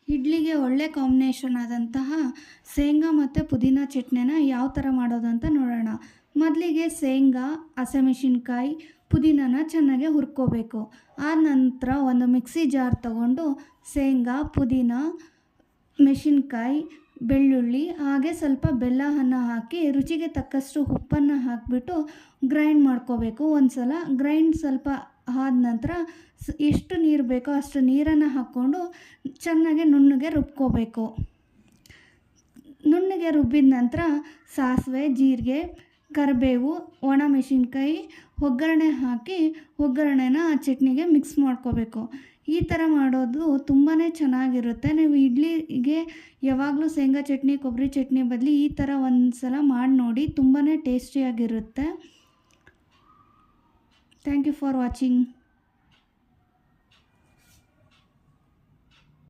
ಇಡ್ಲಿಗೆ ಒಳ್ಳೆ ಕಾಂಬಿನೇಷನ್ ಆದಂತಹ ಶೇಂಗಾ ಮತ್ತು ಪುದೀನ ಚಟ್ನಿನ ಯಾವ ಥರ ಮಾಡೋದು ಅಂತ ನೋಡೋಣ. ಮೊದಲಿಗೆ ಶೇಂಗಾ, ಹಸಿಮೆಣಸಿನ್ಕಾಯಿ, ಪುದೀನನ ಚೆನ್ನಾಗಿ ಹುರ್ಕೋಬೇಕು. ಆದ ನಂತರ ಒಂದು ಮಿಕ್ಸಿ ಜಾರ್ ತಗೊಂಡು ಶೇಂಗಾ, ಪುದೀನ, ಮೆಣಸಿನ್ಕಾಯಿ, ಬೆಳ್ಳುಳ್ಳಿ ಹಾಗೆ ಸ್ವಲ್ಪ ಬೆಲ್ಲವನ್ನು ಹಾಕಿ ರುಚಿಗೆ ತಕ್ಕಷ್ಟು ಉಪ್ಪನ್ನು ಹಾಕಿಬಿಟ್ಟು ಗ್ರೈಂಡ್ ಮಾಡ್ಕೋಬೇಕು. ಒಂದು ಸಲ ಗ್ರೈಂಡ್ ಸ್ವಲ್ಪ ಆದ ನಂತರ ಎಷ್ಟು ನೀರು ಬೇಕೋ ಅಷ್ಟು ನೀರನ್ನು ಹಾಕ್ಕೊಂಡು ಚೆನ್ನಾಗಿ ನುಣ್ಣಗೆ ರುಬ್ಕೋಬೇಕು. ನುಣ್ಣಗೆ ರುಬ್ಬಿದ ನಂತರ ಸಾಸಿವೆ, ಜೀರಿಗೆ, ಕರಿಬೇವು, ಒಣಮೆಣಸಿನ್ಕಾಯಿ ಒಗ್ಗರಣೆ ಹಾಕಿ ಒಗ್ಗರಣೆನ ಆ ಚಟ್ನಿಗೆ ಮಿಕ್ಸ್ ಮಾಡ್ಕೋಬೇಕು. ಈ ಥರ ಮಾಡೋದು ತುಂಬಾ ಚೆನ್ನಾಗಿರುತ್ತೆ. ನೀವು ಇಡ್ಲಿಗೆ ಯಾವಾಗಲೂ ಶೇಂಗಾ ಚಟ್ನಿ, ಕೊಬ್ಬರಿ ಚಟ್ನಿ ಬದಲು ಈ ಥರ ಒಂದು ಸಲ ಮಾಡಿ ನೋಡಿ, ತುಂಬಾ ಟೇಸ್ಟಿಯಾಗಿರುತ್ತೆ. Thank you for watching.